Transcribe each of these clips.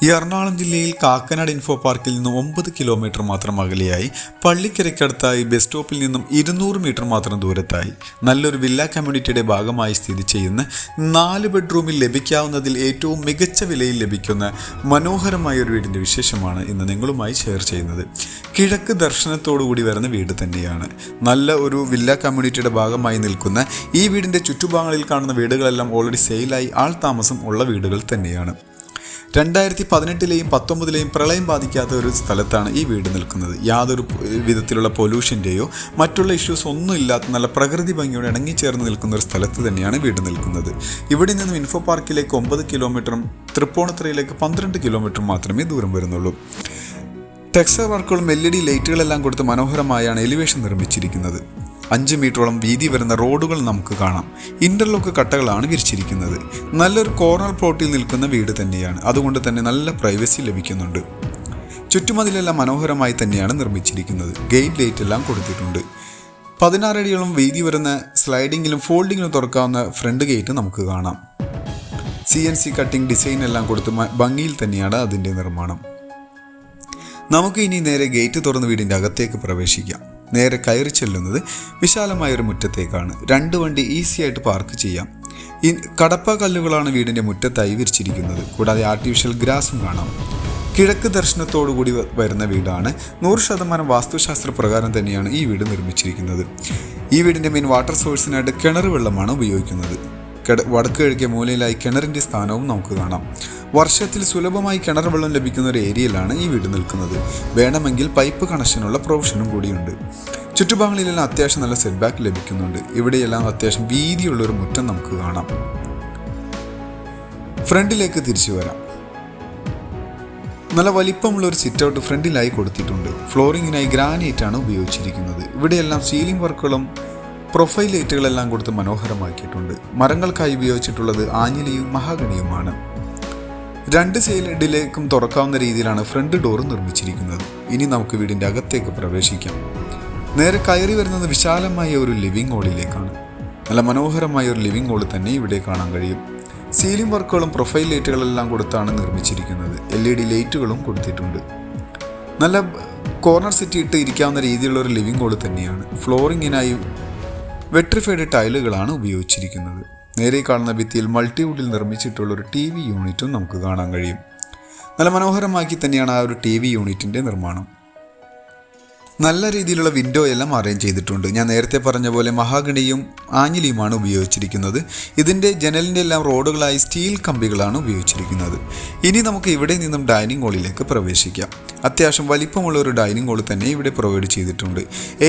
ഈ എറണാകുളം ജില്ലയിൽ കാക്കനാട് ഇൻഫോ പാർക്കിൽ നിന്നും 9 കിലോമീറ്റർ മാത്രം അകലെയായി പള്ളിക്കരയ്ക്കടുത്തായി ബസ് സ്റ്റോപ്പിൽ നിന്നും 200 മീറ്റർ മാത്രം ദൂരത്തായി നല്ലൊരു വില്ല കമ്മ്യൂണിറ്റിയുടെ ഭാഗമായി സ്ഥിതി ചെയ്യുന്ന 4 ബെഡ്റൂമിൽ ലഭിക്കാവുന്നതിൽ ഏറ്റവും മികച്ച വിലയിൽ ലഭിക്കുന്ന മനോഹരമായ ഒരു വീടിൻ്റെ വിശേഷമാണ് ഇന്ന് നിങ്ങളുമായി ഷെയർ ചെയ്യുന്നത്. കിഴക്ക് ദർശനത്തോടുകൂടി വരുന്ന വീട് തന്നെയാണ്. നല്ല ഒരു വില്ല കമ്മ്യൂണിറ്റിയുടെ ഭാഗമായി നിൽക്കുന്ന ഈ വീടിൻ്റെ ചുറ്റുഭാഗങ്ങളിൽ കാണുന്ന വീടുകളെല്ലാം ഓൾറെഡി സെയിലായി ആൾ താമസം ഉള്ള വീടുകൾ തന്നെയാണ്. 2018-ലെയും 19-ലെയും പ്രളയം ബാധിക്കാത്ത ഒരു സ്ഥലത്താണ് ഈ വീട് നിൽക്കുന്നത്. യാതൊരു വിധത്തിലുള്ള പൊല്യൂഷൻ്റെയോ മറ്റുള്ള ഇഷ്യൂസ് ഒന്നും ഇല്ലാത്ത നല്ല പ്രകൃതി ഭംഗിയോടെ ഇണങ്ങിച്ചേർന്ന് നിൽക്കുന്ന ഒരു സ്ഥലത്ത് തന്നെയാണ് വീട് നിൽക്കുന്നത്. ഇവിടെ നിന്നും ഇൻഫോ പാർക്കിലേക്ക് 9 കിലോമീറ്ററും തൃപ്പൂണിത്തുറയിലേക്ക് 12 കിലോമീറ്റർ മാത്രമേ ദൂരം വരുന്നുള്ളൂ. ടെക്സ്ചർ വർക്കുകളും LED ലൈറ്റുകളെല്ലാം കൊടുത്ത് മനോഹരമായാണ് എലിവേഷൻ നിർമ്മിച്ചിരിക്കുന്നത്. 5 മീറ്ററോളം വീതി വരുന്ന റോഡുകൾ നമുക്ക് കാണാം. ഇന്റർലോക്ക് കട്ടകളാണ് വിരിച്ചിരിക്കുന്നത്. നല്ലൊരു കോർണർ പ്ലോട്ടിൽ നിൽക്കുന്ന വീട് തന്നെയാണ്. അതുകൊണ്ട് തന്നെ നല്ല പ്രൈവസി ലഭിക്കുന്നുണ്ട്. ചുറ്റുമതിലെല്ലാം മനോഹരമായി തന്നെയാണ് നിർമ്മിച്ചിരിക്കുന്നത്. ഗേറ്റ് ലൈറ്റ് എല്ലാം കൊടുത്തിട്ടുണ്ട്. 16 അടിയോളം വീതി വരുന്ന സ്ലൈഡിങ്ങിലും ഫോൾഡിങ്ങിലും തുറക്കാവുന്ന ഫ്രണ്ട് ഗേറ്റ് നമുക്ക് കാണാം. CNC കട്ടിംഗ് ഡിസൈൻ എല്ലാം കൊടുത്ത് ഭംഗിയിൽ തന്നെയാണ് അതിൻ്റെ നിർമ്മാണം. നമുക്ക് ഇനി നേരെ ഗേറ്റ് തുറന്ന് വീടിൻ്റെ അകത്തേക്ക് പ്രവേശിക്കാം. നേരെ കയറി ചെല്ലുന്നത് വിശാലമായൊരു മുറ്റത്തേക്കാണ്. 2 വണ്ടി ഈസി ആയിട്ട് പാർക്ക് ചെയ്യാം. ഈ കടപ്പ കല്ലുകളാണ് വീടിൻ്റെ മുറ്റത്തായി വിരിച്ചിരിക്കുന്നത്. കൂടാതെ ആർട്ടിഫിഷ്യൽ ഗ്രാസും കാണാം. കിഴക്ക് ദർശനത്തോടുകൂടി വരുന്ന വീടാണ്. 100% വാസ്തുശാസ്ത്ര പ്രകാരം തന്നെയാണ് ഈ വീട് നിർമ്മിച്ചിരിക്കുന്നത്. ഈ വീടിൻ്റെ മെയിൻ വാട്ടർ സോഴ്സിനായിട്ട് കിണർ വെള്ളമാണ് ഉപയോഗിക്കുന്നത്. വടക്ക് കിഴക്കേ മൂലയിലായി കിണറിൻ്റെ സ്ഥാനവും നമുക്ക് കാണാം. വർഷത്തിൽ സുലഭമായി കിണർ വെള്ളം ലഭിക്കുന്ന ഒരു ഏരിയയിലാണ് ഈ വീട് നിൽക്കുന്നത്. വേണമെങ്കിൽ പൈപ്പ് കണക്ഷനുള്ള പ്രൊവിഷനും കൂടിയുണ്ട്. ചുറ്റുഭാഗങ്ങളിലെല്ലാം അത്യാവശ്യം നല്ല സെറ്റ് ബാക്ക് ലഭിക്കുന്നുണ്ട്. ഇവിടെയെല്ലാം അത്യാവശ്യം വീതിയുള്ളൊരു മുറ്റം നമുക്ക് കാണാം. ഫ്രണ്ടിലേക്ക് തിരിച്ചു വരാം. നല്ല വലിപ്പമുള്ള ഒരു സിറ്റ് ഔട്ട് ഫ്രണ്ടിലായി കൊടുത്തിട്ടുണ്ട്. ഫ്ലോറിങ്ങിനായി ഗ്രാനൈറ്റ് ആണ് ഉപയോഗിച്ചിരിക്കുന്നത്. ഇവിടെയെല്ലാം സീലിംഗ് വർക്കുകളും പ്രൊഫൈൽ ലൈറ്റുകളെല്ലാം കൊടുത്ത് മനോഹരമാക്കിയിട്ടുണ്ട്. മരങ്ങൾക്കായി ഉപയോഗിച്ചിട്ടുള്ളത് ആഞ്ഞിലിയും മഹാഗണിയുമാണ്. 2 സൈഡിലേക്കും തുറക്കാവുന്ന രീതിയിലാണ് ഫ്രണ്ട് ഡോർ നിർമ്മിച്ചിരിക്കുന്നത്. ഇനി നമുക്ക് വീടിൻ്റെ അകത്തേക്ക് പ്രവേശിക്കാം. നേരെ കയറി വരുന്നത് വിശാലമായ ഒരു ലിവിംഗ് ഹാളിലേക്കാണ്. നല്ല മനോഹരമായ ഒരു ലിവിംഗ് ഹാൾ തന്നെ ഇവിടെ കാണാൻ കഴിയും. സീലിംഗ് വർക്കുകളും പ്രൊഫൈൽ ലൈറ്റുകളെല്ലാം കൊടുത്താണ് നിർമ്മിച്ചിരിക്കുന്നത്. LED ലൈറ്റുകളും കൊടുത്തിട്ടുണ്ട്. നല്ല കോർണർ സെറ്റ് ഇട്ട് ഇരിക്കാവുന്ന രീതിയിലുള്ള ഒരു ലിവിംഗ് ഹാൾ തന്നെയാണ്. ഫ്ലോറിങ്ങിനായി വെട്രിഫൈഡ് ടൈലുകളാണ് ഉപയോഗിച്ചിരിക്കുന്നത്. നേരെ കാണുന്ന ഭിത്തിയിൽ മൾട്ടിവുഡിൽ നിർമ്മിച്ചിട്ടുള്ള ഒരു TV യൂണിറ്റും നമുക്ക് കാണാൻ കഴിയും. നല്ല മനോഹരമാക്കി തന്നെയാണ് ആ ഒരു TV യൂണിറ്റിൻ്റെ നിർമ്മാണം. നല്ല രീതിയിലുള്ള വിൻഡോ എല്ലാം അറേഞ്ച് ചെയ്തിട്ടുണ്ട്. ഞാൻ നേരത്തെ പറഞ്ഞ പോലെ മഹാഗണിയും ആഞ്ഞിലിയുമാണ് ഉപയോഗിച്ചിരിക്കുന്നത്. ഇതിൻ്റെ ജനലിൻ്റെ എല്ലാം റോഡുകളായി സ്റ്റീൽ കമ്പികളാണ് ഉപയോഗിച്ചിരിക്കുന്നത്. ഇനി നമുക്ക് ഇവിടെ നിന്നും ഡൈനിങ് ഹാളിലേക്ക് പ്രവേശിക്കാം. അത്യാവശ്യം വലിപ്പമുള്ള ഒരു ഡൈനിങ് ഹാൾ തന്നെ ഇവിടെ പ്രൊവൈഡ് ചെയ്തിട്ടുണ്ട്.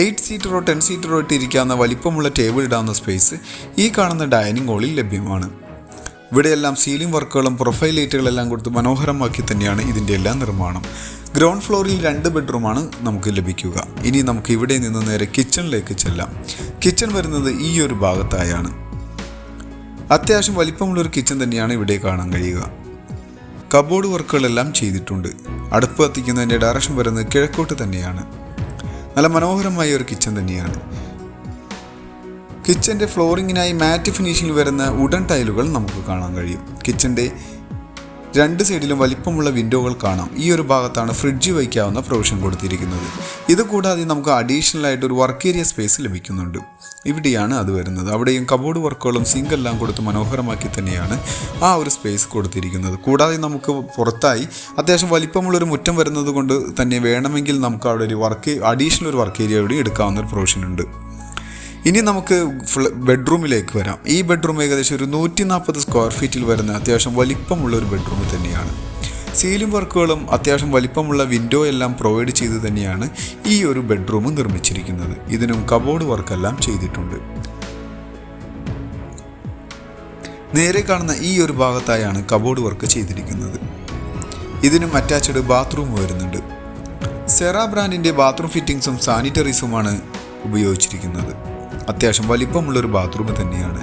8 സീറ്ററോ 10 സീറ്ററോ ഇട്ടിരിക്കാവുന്ന വലിപ്പമുള്ള ടേബിൾ ഇടാവുന്ന സ്പേസ് ഈ കാണുന്ന ഡൈനിങ് ഹാളിൽ ലഭ്യമാണ്. ഇവിടെയെല്ലാം സീലിംഗ് വർക്കുകളും പ്രൊഫൈൽ ലൈറ്റുകളെല്ലാം കൊടുത്ത് മനോഹരമാക്കി തന്നെയാണ് ഇതിൻ്റെ എല്ലാം നിർമ്മാണം. ഗ്രൗണ്ട് ഫ്ലോറിൽ 2 ബെഡ്റൂമാണ് നമുക്ക് ലഭിക്കുക. ഇനി നമുക്ക് ഇവിടെ നിന്ന് നേരെ കിച്ചണിലേക്ക് ചെല്ലാം. കിച്ചൺ വരുന്നത് ഈ ഒരു ഭാഗത്തായാണ്. അത്യാവശ്യം വലിപ്പമുള്ളൊരു കിച്ചൺ തന്നെയാണ് ഇവിടെ കാണാൻ കഴിയുക. കബോർഡ് വർക്കുകളെല്ലാം ചെയ്തിട്ടുണ്ട്. അടുപ്പ് കത്തിക്കുന്നതിൻ്റെ ഡയറക്ഷൻ വരുന്നത് കിഴക്കോട്ട് തന്നെയാണ്. നല്ല മനോഹരമായ ഒരു കിച്ചൺ തന്നെയാണ്. കിച്ചൻ്റെ ഫ്ലോറിങ്ങിനായി മാറ്റ് ഫിനിഷിൽ വരുന്ന വുഡൻ ടൈലുകൾ നമുക്ക് കാണാൻ കഴിയും. കിച്ചൻ്റെ 2 സൈഡിലും വലിപ്പമുള്ള വിൻഡോകൾ കാണാം. ഈ ഒരു ഭാഗത്താണ് ഫ്രിഡ്ജ് വയ്ക്കാവുന്ന പ്രൊവിഷൻ കൊടുത്തിരിക്കുന്നത്. ഇത് കൂടാതെ നമുക്ക് അഡീഷണൽ ആയിട്ട് ഒരു വർക്ക് ഏരിയ സ്പേസ് ലഭിക്കുന്നുണ്ട്. ഇവിടെയാണ് അത് വരുന്നത്. അവിടെയും കബോർഡ് വർക്കുകളും സിങ്കെല്ലാം കൊടുത്ത് മനോഹരമാക്കി തന്നെയാണ് ആ ഒരു സ്പേസ് കൊടുത്തിരിക്കുന്നത്. കൂടാതെ നമുക്ക് പുറത്തായി അത്യാവശ്യം വലിപ്പമുള്ളൊരു മുറ്റം വരുന്നത് കൊണ്ട് തന്നെ വേണമെങ്കിൽ നമുക്ക് അവിടെ ഒരു അഡീഷണൽ ഒരു വർക്ക് ഏരിയ കൂടി എടുക്കാവുന്ന ഒരു പ്രൊവിഷൻ ഉണ്ട്. ഇനി നമുക്ക് ബെഡ്റൂമിലേക്ക് വരാം. ഈ ബെഡ്റൂം ഏകദേശം ഒരു 140 സ്ക്വയർ ഫീറ്റിൽ വരുന്ന അത്യാവശ്യം വലിപ്പമുള്ള ഒരു ബെഡ്റൂം തന്നെയാണ്. സീലിംഗ് വർക്കുകളും അത്യാവശ്യം വലിപ്പമുള്ള വിൻഡോ എല്ലാം പ്രൊവൈഡ് ചെയ്ത് തന്നെയാണ് ഈ ഒരു ബെഡ്റൂം നിർമ്മിച്ചിരിക്കുന്നത്. ഇതിനും കബോർഡ് വർക്കെല്ലാം ചെയ്തിട്ടുണ്ട്. നേരെ കാണുന്ന ഈ ഒരു ഭാഗത്തായാണ് കബോർഡ് വർക്ക് ചെയ്തിരിക്കുന്നത്. ഇതിനും അറ്റാച്ച്ഡ് ബാത്റൂം വരുന്നുണ്ട്. സെറ ബ്രാൻഡിൻ്റെ ബാത്റൂം ഫിറ്റിംഗ്സും സാനിറ്ററീസുമാണ് ഉപയോഗിച്ചിരിക്കുന്നത്. അത്യാവശ്യം വലിപ്പമുള്ളൊരു ബാത്റൂം തന്നെയാണ്.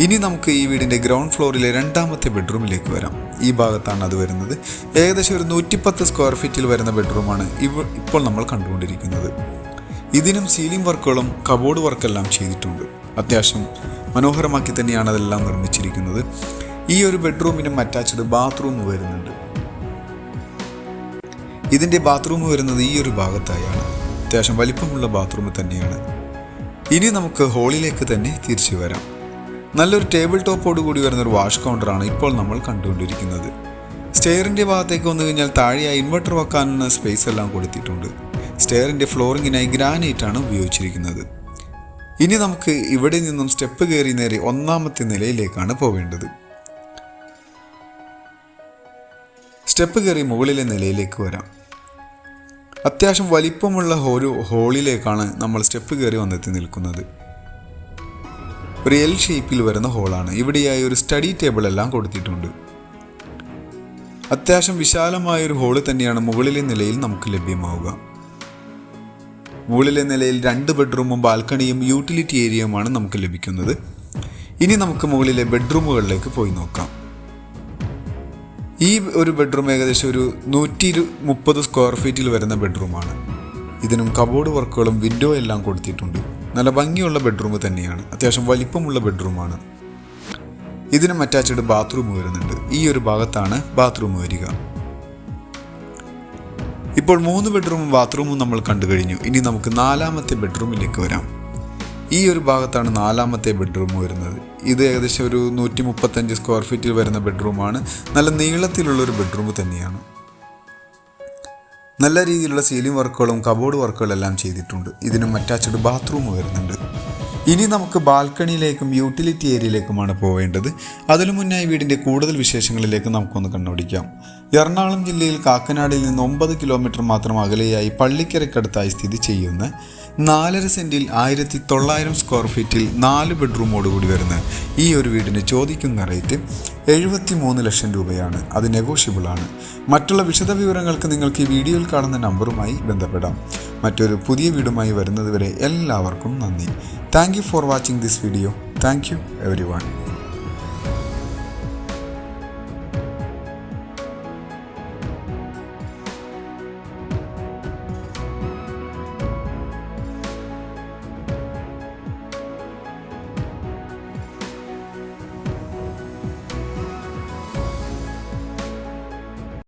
ഇനി നമുക്ക് ഈ വീടിൻ്റെ ഗ്രൗണ്ട് ഫ്ലോറിലെ 2ാമത്തെ ബെഡ്റൂമിലേക്ക് വരാം. ഈ ഭാഗത്താണ് അത് വരുന്നത്. ഏകദേശം ഒരു 110 സ്ക്വയർ ഫീറ്റിൽ വരുന്ന ബെഡ്റൂമാണ് ഇപ്പോൾ നമ്മൾ കണ്ടുകൊണ്ടിരിക്കുന്നത്. ഇതിനും സീലിംഗ് വർക്കുകളും കബോർഡ് വർക്കെല്ലാം ചെയ്തിട്ടുണ്ട്. അത്യാവശ്യം മനോഹരമാക്കി തന്നെയാണ് അതെല്ലാം നിർമ്മിച്ചിരിക്കുന്നത്. ഈ ഒരു ബെഡ്റൂമിനും അറ്റാച്ച്ഡ് ബാത്റൂം വരുന്നുണ്ട്. ഇതിൻ്റെ ബാത്റൂം വരുന്നത് ഈ ഒരു ഭാഗത്തായാണ്. അത്യാവശ്യം വലിപ്പമുള്ള ബാത്റൂം തന്നെയാണ്. ഇനി നമുക്ക് ഹോളിലേക്ക് തന്നെ തിരിച്ചു വരാം. നല്ലൊരു ടേബിൾ ടോപ്പോട് കൂടി വരുന്നൊരു വാഷ് കൗണ്ടറാണ് ഇപ്പോൾ നമ്മൾ കണ്ടുകൊണ്ടിരിക്കുന്നത്. സ്റ്റെയറിൻ്റെ ഭാഗത്തേക്ക് വന്നു കഴിഞ്ഞാൽ താഴെയായി ഇൻവെർട്ടർ വെക്കാനുള്ള സ്പേസ് എല്ലാം കൊടുത്തിട്ടുണ്ട്. സ്റ്റെയറിൻ്റെ ഫ്ലോറിങ്ങിനായി ഗ്രാനൈറ്റാണ് ഉപയോഗിച്ചിരിക്കുന്നത്. ഇനി നമുക്ക് ഇവിടെ നിന്നും സ്റ്റെപ്പ് കയറി നേരെ 1ാമത്തെ നിലയിലേക്കാണ് പോവേണ്ടത്. സ്റ്റെപ്പ് കയറി മുകളിലെ നിലയിലേക്ക് വരാം. അത്യാവശ്യം വലിപ്പമുള്ള ഒരു ഹോളിലേക്കാണ് നമ്മൾ സ്റ്റെപ്പ് കയറി വന്നെത്തി നിൽക്കുന്നത്. ഒരു എൽ ഷേപ്പിൽ വരുന്ന ഹോളാണ്. ഇവിടെയായി ഒരു സ്റ്റഡി ടേബിൾ എല്ലാം കൊടുത്തിട്ടുണ്ട്. അത്യാവശ്യം വിശാലമായൊരു ഹോള് തന്നെയാണ് മുകളിലെ നിലയിൽ നമുക്ക് ലഭ്യമാവുക. മുകളിലെ നിലയിൽ 2 ബെഡ്റൂമും ബാൽക്കണിയും യൂട്ടിലിറ്റി ഏരിയയുമാണ് നമുക്ക് ലഭിക്കുന്നത്. ഇനി നമുക്ക് മുകളിലെ ബെഡ്റൂമുകളിലേക്ക് പോയി നോക്കാം. ഈ ഒരു ബെഡ്റൂം ഏകദേശം ഒരു 130 സ്ക്വയർ ഫീറ്റിൽ വരുന്ന ബെഡ്റൂമാണ്. ഇതിനും കബോർഡ് വർക്കുകളും വിൻഡോ എല്ലാം കൊടുത്തിട്ടുണ്ട്. നല്ല ഭംഗിയുള്ള ബെഡ്റൂം തന്നെയാണ്. അത്യാവശ്യം വലിപ്പമുള്ള ബെഡ്റൂമാണ്. ഇതിനും അറ്റാച്ച്ഡ് ബാത്റൂം വരുന്നുണ്ട്. ഈ ഒരു ഭാഗത്താണ് ബാത്റൂം വരിക. ഇപ്പോൾ 3 ബെഡ്റൂമും ബാത്റൂമും നമ്മൾ കണ്ടു കഴിഞ്ഞു. ഇനി നമുക്ക് 4ാമത്തെ ബെഡ്റൂമിലേക്ക് വരാം. ഈ ഒരു ഭാഗത്താണ് 4ാമത്തെ ബെഡ്റൂം വരുന്നത്. ഇത് ഏകദേശം ഒരു 135 സ്ക്വയർ ഫീറ്റിൽ വരുന്ന ബെഡ്റൂമാണ്. നല്ല നീളത്തിലുള്ളൊരു ബെഡ്റൂം തന്നെയാണ്. നല്ല രീതിയിലുള്ള സീലിംഗ് വർക്കുകളും കബോർഡ് വർക്കുകളും എല്ലാം ചെയ്തിട്ടുണ്ട്. ഇതിനും അറ്റാച്ച്ഡ് ബാത്റൂം വരുന്നുണ്ട്. ഇനി നമുക്ക് ബാൽക്കണിയിലേക്കും യൂട്ടിലിറ്റി ഏരിയയിലേക്കുമാണ് പോവേണ്ടത്. അതിനു മുന്നായി വീടിൻ്റെ കൂടുതൽ വിശേഷങ്ങളിലേക്ക് നമുക്കൊന്ന് കണ്ണോടിക്കാം. എറണാകുളം ജില്ലയിൽ കാക്കനാടിൽ നിന്ന് 9 കിലോമീറ്റർ മാത്രം അകലെയായി പള്ളിക്കരയ്ക്കടുത്തായി സ്ഥിതി ചെയ്യുന്ന 4.5 സെൻറ്റിൽ 1900 സ്ക്വയർ ഫീറ്റിൽ 4 ബെഡ്റൂമോടുകൂടി വരുന്ന ഈ ഒരു വീടിന് ചോദിക്കുന്ന റേറ്റ് 73 ലക്ഷം രൂപയാണ്. അത് നെഗോഷ്യബിളാണ്. മറ്റുള്ള വിശദ വിവരങ്ങൾക്ക് നിങ്ങൾക്ക് ഈ വീഡിയോയിൽ കാണുന്ന നമ്പറുമായി ബന്ധപ്പെടാം. മറ്റൊരു പുതിയ വീടുമായി വരുന്നതുവരെ എല്ലാവർക്കും നന്ദി. Thank you for watching this video. Thank you everyone.